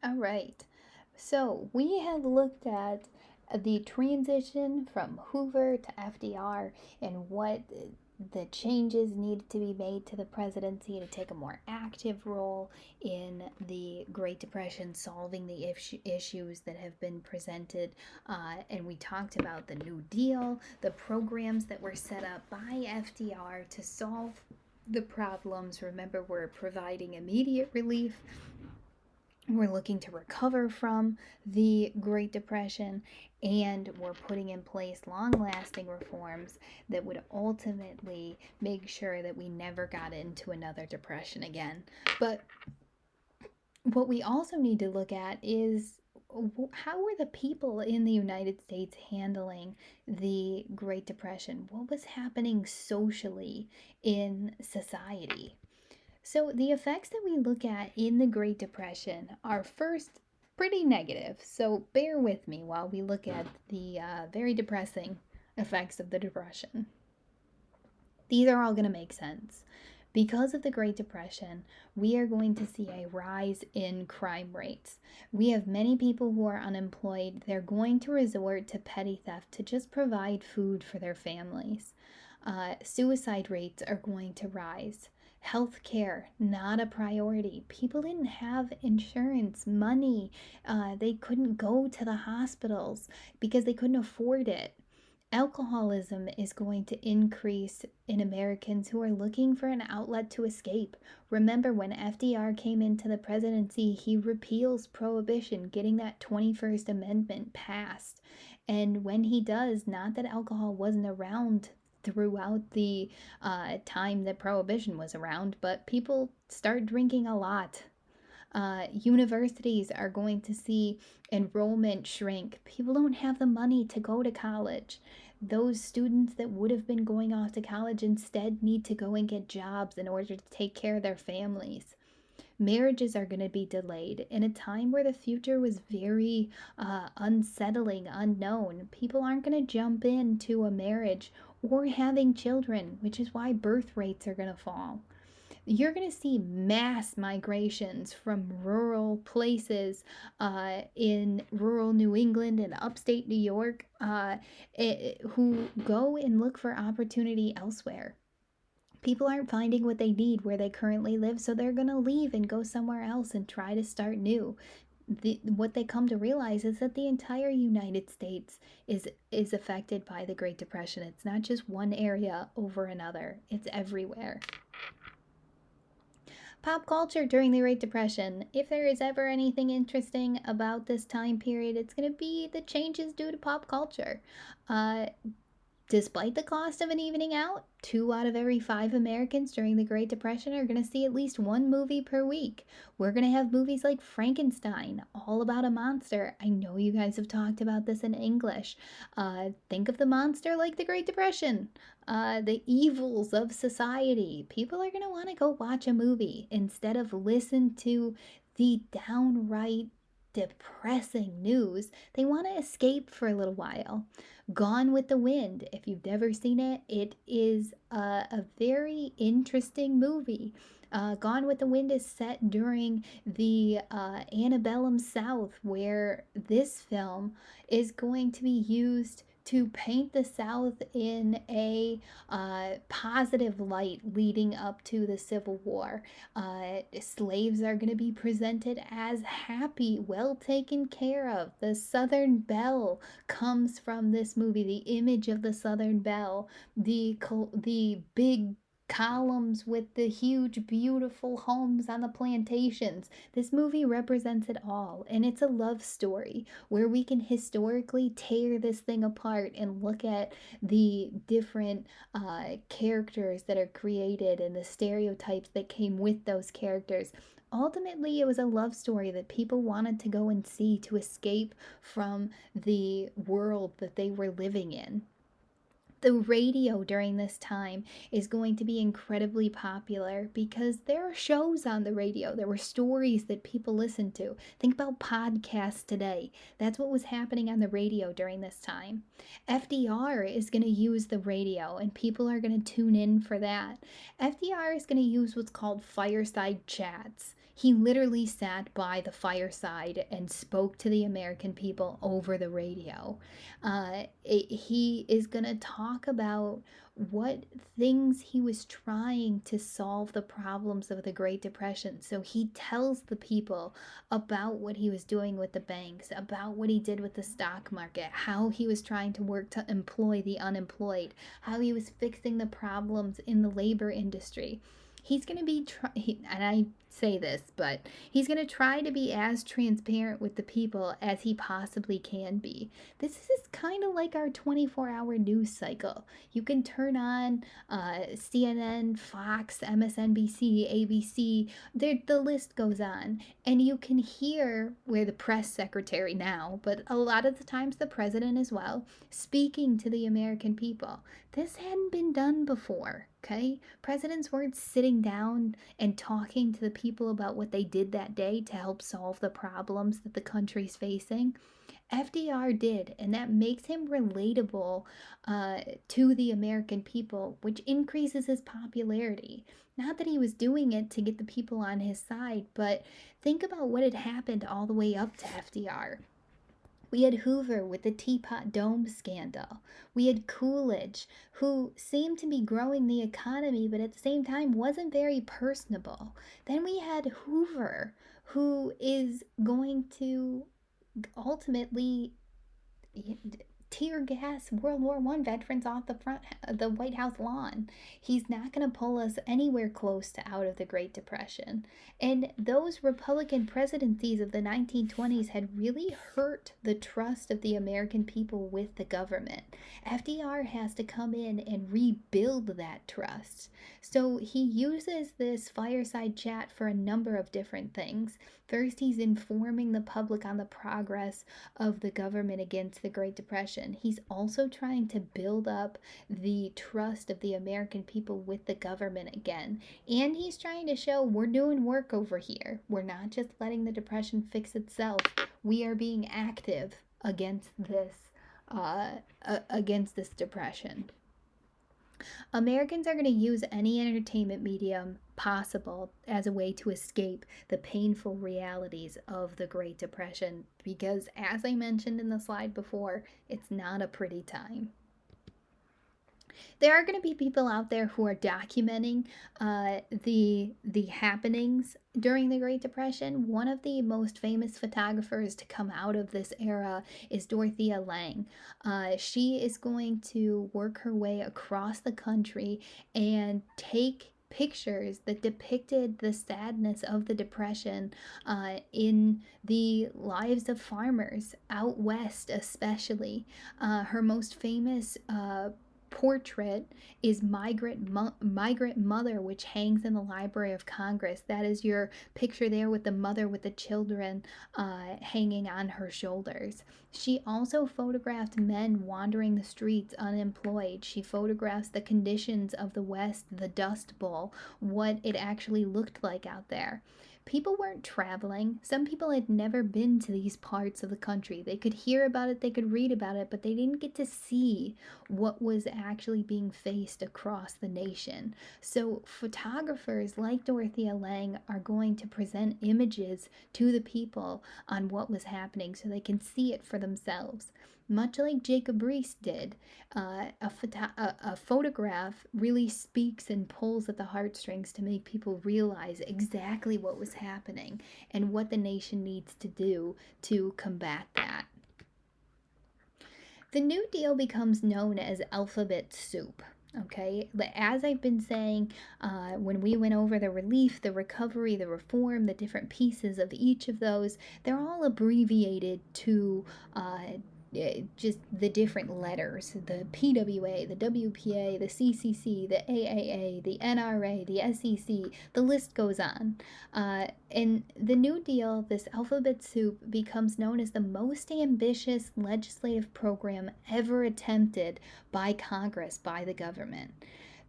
All right. So we have looked at the transition from Hoover to FDR and what the changes needed to be made to the presidency to take a more active role in the Great Depression, solving the issues that have been presented. And we talked about the New Deal, the programs that were set up by FDR to solve the problems. Remember, we're providing immediate relief, we're looking to recover from the Great Depression, and we're putting in place long lasting reforms that would ultimately make sure that we never got into another depression again. But what we also need to look at is how were the people in the United States handling the Great Depression? What was happening socially in society? So, the effects that we look at in the Great Depression are first pretty negative. So, bear with me while we look at the very depressing effects of the Depression. These are all going to make sense. Because of the Great Depression, we are going to see a rise in crime rates. We have many people who are unemployed. They're going to resort to petty theft to just provide food for their families. Suicide rates are going to rise. Health care, not a priority. People didn't have insurance, money. They couldn't go to the hospitals because they couldn't afford it. Alcoholism is going to increase in Americans who are looking for an outlet to escape. Remember, when FDR came into the presidency, he repeals prohibition, getting that 21st Amendment passed. And when he does, not that alcohol wasn't around throughout the time that prohibition was around, but people start drinking a lot. Universities are going to see enrollment shrink. People don't have the money to go to college. Those students that would have been going off to college instead need to go and get jobs in order to take care of their families. Marriages are going to be delayed in a time where the future was very unsettling, unknown. People aren't going to jump into a marriage or having children, which is why birth rates are going to fall. You're going to see mass migrations from rural places in rural New England and upstate New York who go and look for opportunity elsewhere. People aren't finding what they need where they currently live, so they're going to leave and go somewhere else and try to start new. What they come to realize is that the entire United States is affected by the Great Depression. It's not just one area over another, it's everywhere. Pop culture during the Great Depression. If there is ever anything interesting about this time period, it's going to be the changes due to pop culture. Uh, Despite the cost of an evening out, 2 out of every 5 Americans during the Great Depression are going to see at least one movie per week. We're going to have movies like Frankenstein, all about a monster. I know you guys have talked about this in English. Think of the monster like the Great Depression, the evils of society. People are going to want to go watch a movie instead of listen to the downright depressing news. They want to escape for a little while. Gone with the Wind, if you've never seen it, it is a very interesting movie. Gone with the Wind is set during the antebellum South, where this film is going to be used to paint the South in a positive light leading up to the Civil War. Slaves are going to be presented as happy, well taken care of. The Southern Belle comes from this movie. The image of the Southern Belle, the big columns with the huge, beautiful homes on the plantations. This movie represents it all, and it's a love story where we can historically tear this thing apart and look at the different characters that are created and the stereotypes that came with those characters. Ultimately, it was a love story that people wanted to go and see to escape from the world that they were living in. The radio during this time is going to be incredibly popular because there are shows on the radio. There were stories that people listened to. Think about podcasts today. That's what was happening on the radio during this time. FDR is going to use the radio and people are going to tune in for that. FDR is going to use what's called fireside chats. He literally sat by the fireside and spoke to the American people over the radio. He is going to talk about what things he was trying to solve the problems of the Great Depression. So he tells the people about what he was doing with the banks, about what he did with the stock market, how he was trying to work to employ the unemployed, how he was fixing the problems in the labor industry. He's going to be, and I say this, but he's going to try to be as transparent with the people as he possibly can be. This is kind of like our 24-hour news cycle. You can turn on CNN, Fox, MSNBC, ABC, the list goes on, and you can hear where the press secretary now, but a lot of the times the president as well, speaking to the American people. This hadn't been done before, okay? Presidents weren't sitting down and talking to the people about what they did that day to help solve the problems that the country's facing. FDR did, and that makes him relatable to the American people, which increases his popularity. Not that he was doing it to get the people on his side, but think about what had happened all the way up to FDR. We had Hoover with the Teapot Dome scandal. We had Coolidge, who seemed to be growing the economy, but at the same time wasn't very personable. Then we had Hoover, who is going to ultimately tear gas World War I veterans off the White House lawn. He's not going to pull us anywhere close to out of the Great Depression. And those Republican presidencies of the 1920s had really hurt the trust of the American people with the government. FDR has to come in and rebuild that trust. So he uses this fireside chat for a number of different things. First, he's informing the public on the progress of the government against the Great Depression. He's also trying to build up the trust of the American people with the government again. And he's trying to show we're doing work over here. We're not just letting the Depression fix itself. We are being active against this depression. Americans are going to use any entertainment medium possible as a way to escape the painful realities of the Great Depression because, as I mentioned in the slide before, it's not a pretty time. There are going to be people out there who are documenting the happenings during the Great Depression. One of the most famous photographers to come out of this era is Dorothea Lange. She is going to work her way across the country and take pictures that depicted the sadness of the Depression in the lives of farmers out west, especially. Her most famous portrait is Migrant Mother, which hangs in the Library of Congress. That is your picture there with the mother with the children hanging on her shoulders. She also photographed men wandering the streets unemployed. She photographs the conditions of the West, the Dust Bowl, what it actually looked like out there. People weren't traveling. Some people had never been to these parts of the country. They could hear about it, they could read about it, but they didn't get to see what was actually being faced across the nation. So photographers like Dorothea Lange are going to present images to the people on what was happening so they can see it for themselves. Much like Jacob Riis did, a photograph really speaks and pulls at the heartstrings to make people realize exactly what was happening and what the nation needs to do to combat that. The New Deal becomes known as alphabet soup. Okay, but as I've been saying, when we went over the relief, the recovery, the reform, the different pieces of each of those, they're all abbreviated to just the different letters: the PWA, the WPA, the CCC, the AAA, the NRA, the SEC. The list goes on. In the New Deal, this alphabet soup becomes known as the most ambitious legislative program ever attempted by Congress, by the government.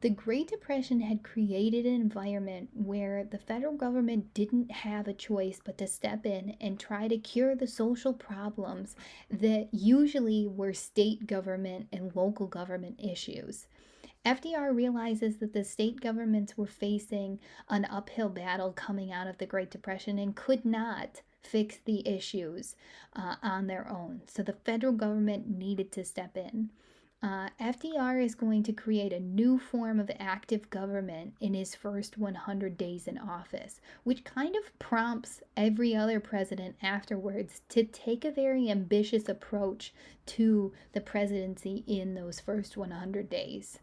The Great Depression had created an environment where the federal government didn't have a choice but to step in and try to cure the social problems that usually were state government and local government issues. FDR realizes that the state governments were facing an uphill battle coming out of the Great Depression and could not fix the issues on their own. So the federal government needed to step in. FDR is going to create a new form of active government in his first 100 days in office, which kind of prompts every other president afterwards to take a very ambitious approach to the presidency in those first 100 days.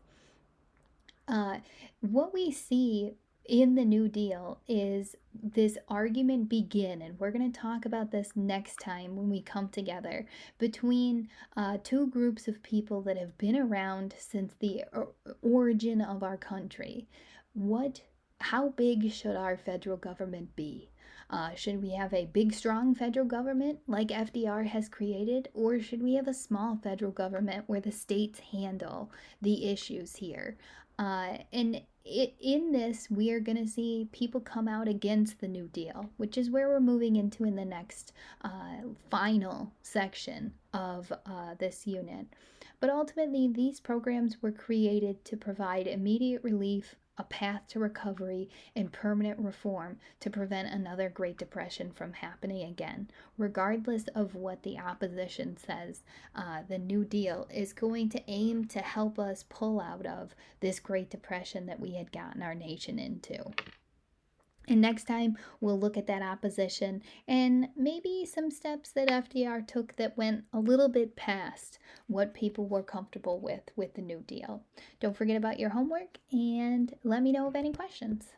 What we see in the New Deal is this argument begin, and we're going to talk about this next time when we come together, between two groups of people that have been around since the origin of our country. How big should our federal government be? Should we have a big, strong federal government like FDR has created, or should we have a small federal government where the states handle the issues here? In this, we are going to see people come out against the New Deal, which is where we're moving into in the next final section of this unit. But ultimately, these programs were created to provide immediate relief, a path to recovery, and permanent reform to prevent another Great Depression from happening again. Regardless of what the opposition says, the New Deal is going to aim to help us pull out of this Great Depression that we had gotten our nation into. And next time, we'll look at that opposition and maybe some steps that FDR took that went a little bit past what people were comfortable with the New Deal. Don't forget about your homework and let me know of any questions.